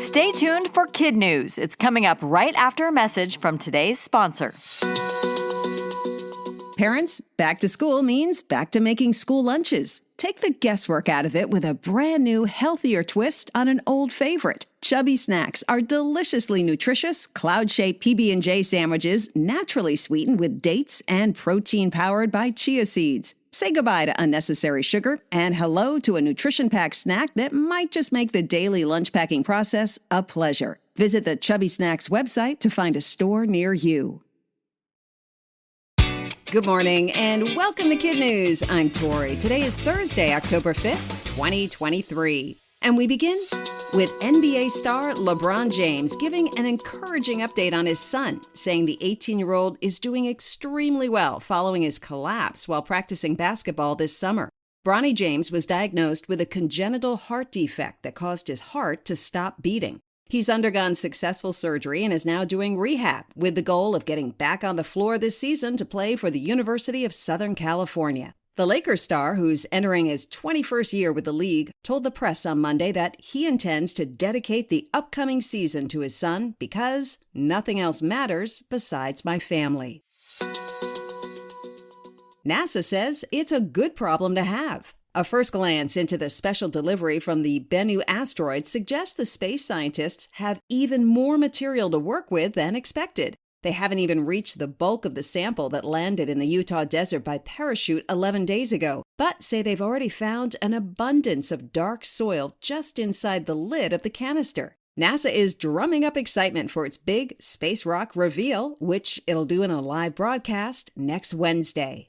Stay tuned for KidNuz. It's coming up right after a message from today's sponsor. Parents, back to school means back to making school lunches. Take the guesswork out of it with a brand new, healthier twist on an old favorite. Chubby Snacks are deliciously nutritious, cloud-shaped PB&J sandwiches naturally sweetened with dates and protein powered by chia seeds. Say goodbye to unnecessary sugar and hello to a nutrition-packed snack that might just make the daily lunch packing process a pleasure. Visit the Chubby Snacks website to find a store near you. Good morning and welcome to KidNuz. I'm Tori. Today is Thursday, October 5th, 2023. And we begin with NBA star LeBron James giving an encouraging update on his son, saying the 18-year-old is doing extremely well following his collapse while practicing basketball this summer. Bronny James was diagnosed with a congenital heart defect that caused his heart to stop beating. He's undergone successful surgery and is now doing rehab with the goal of getting back on the floor this season to play for the University of Southern California. The Lakers star, who's entering his 21st year with the league, told the press on Monday that he intends to dedicate the upcoming season to his son because nothing else matters besides my family. NASA says it's a good problem to have. A first glance into the special delivery from the Bennu asteroid suggests the space scientists have even more material to work with than expected. They haven't even reached the bulk of the sample that landed in the Utah desert by parachute 11 days ago, but say they've already found an abundance of dark soil just inside the lid of the canister. NASA is drumming up excitement for its big space rock reveal, which it'll do in a live broadcast next Wednesday.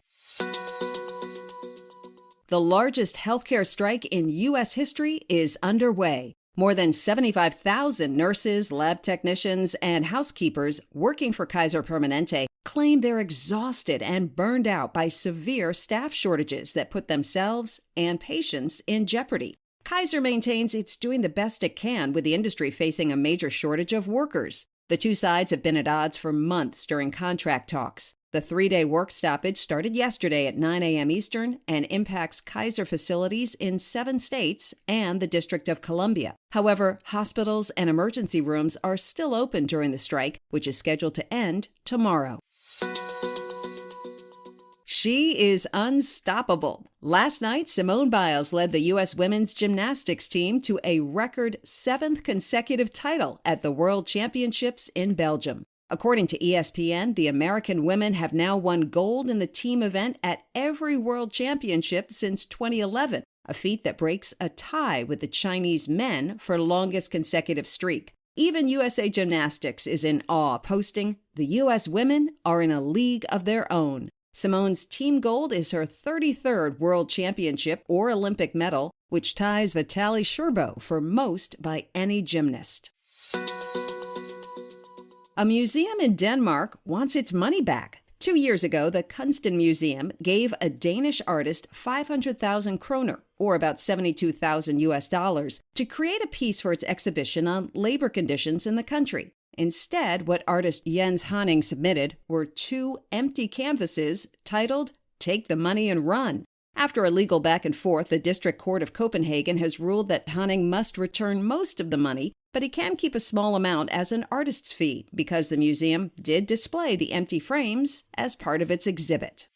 The largest healthcare strike in U.S. history is underway. More than 75,000 nurses, lab technicians, and housekeepers working for Kaiser Permanente claim they're exhausted and burned out by severe staff shortages that put themselves and patients in jeopardy. Kaiser maintains it's doing the best it can with the industry facing a major shortage of workers. The two sides have been at odds for months during contract talks. The 3-day work stoppage started yesterday at 9 a.m. Eastern and impacts Kaiser facilities in 7 states and the District of Columbia. However, hospitals and emergency rooms are still open during the strike, which is scheduled to end tomorrow. She is unstoppable. Last night, Simone Biles led the U.S. women's gymnastics team to a record 7th consecutive title at the World Championships in Belgium. According to ESPN, the American women have now won gold in the team event at every World Championship since 2011, a feat that breaks a tie with the Chinese men for longest consecutive streak. Even USA Gymnastics is in awe, posting, "The U.S. women are in a league of their own." Simone's team gold is her 33rd World Championship or Olympic medal, which ties Vitaly Sherbo for most by any gymnast. A museum in Denmark wants its money back. 2 years ago, the Kunsten Museum gave a Danish artist 500,000 kroner, or about 72,000 US dollars, to create a piece for its exhibition on labor conditions in the country. Instead, what artist Jens Hanning submitted were 2 empty canvases titled, "Take the Money and Run." After a legal back and forth, the District Court of Copenhagen has ruled that Hanning must return most of the money, but he can keep a small amount as an artist's fee because the museum did display the empty frames as part of its exhibit.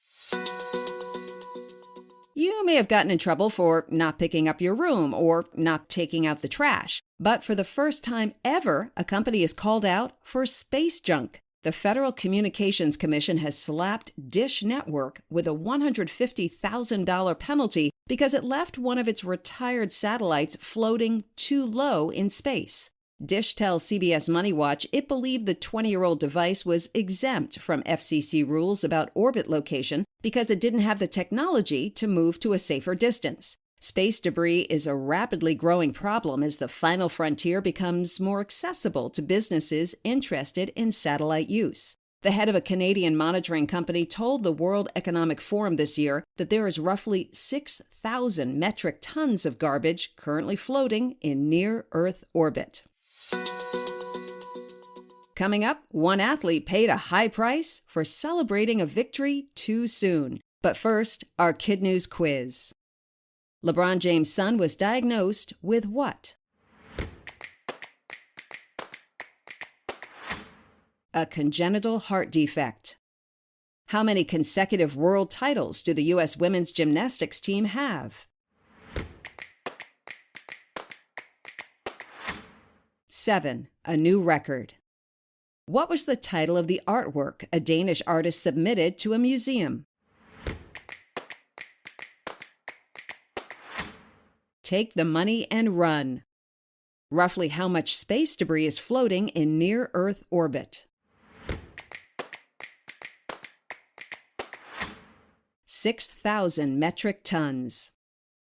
You may have gotten in trouble for not picking up your room or not taking out the trash, but for the first time ever, a company is called out for space junk. The Federal Communications Commission has slapped Dish Network with a $150,000 penalty because it left one of its retired satellites floating too low in space. Dish tells CBS Money Watch it believed the 20-year-old device was exempt from FCC rules about orbit location because it didn't have the technology to move to a safer distance. Space debris is a rapidly growing problem as the final frontier becomes more accessible to businesses interested in satellite use. The head of a Canadian monitoring company told the World Economic Forum this year that there is roughly 6,000 metric tons of garbage currently floating in near-Earth orbit. Coming up, one athlete paid a high price for celebrating a victory too soon. But first, our KidNuz quiz. LeBron James' son was diagnosed with what? a congenital heart defect. How many consecutive world titles do the U.S. women's gymnastics team have? 7, a new record. What was the title of the artwork a Danish artist submitted to a museum? Take the money and run. Roughly how much space debris is floating in near-Earth orbit? 6,000 metric tons.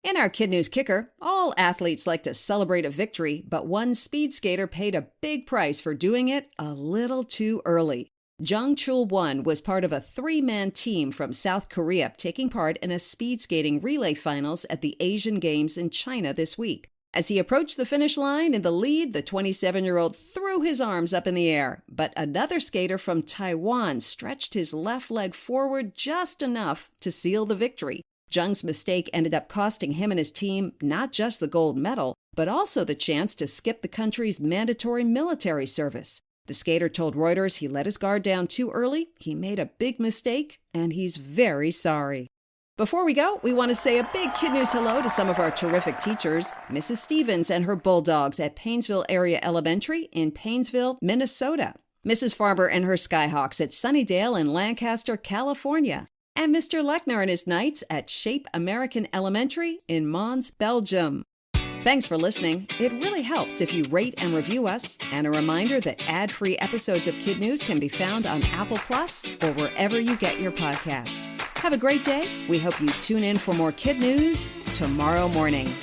In our KidNuz Kicker, all athletes like to celebrate a victory, but one speed skater paid a big price for doing it a little too early. Jung Chul-won was part of a 3-man team from South Korea taking part in a speed skating relay finals at the Asian Games in China this week. As he approached the finish line in the lead, the 27-year-old threw his arms up in the air, but another skater from Taiwan stretched his left leg forward just enough to seal the victory. Jung's mistake ended up costing him and his team not just the gold medal, but also the chance to skip the country's mandatory military service. The skater told Reuters he let his guard down too early, he made a big mistake, and he's very sorry. Before we go, we want to say a big KidNuz hello to some of our terrific teachers, Mrs. Stevens and her Bulldogs at Paynesville Area Elementary in Paynesville, Minnesota, Mrs. Farber and her Skyhawks at Sunnydale in Lancaster, California, and Mr. Lechner and his Knights at Shape American Elementary in Mons, Belgium. Thanks for listening. It really helps if you rate and review us. And a reminder that ad-free episodes of KidNuz can be found on Apple Plus or wherever you get your podcasts. Have a great day. We hope you tune in for more KidNuz tomorrow morning.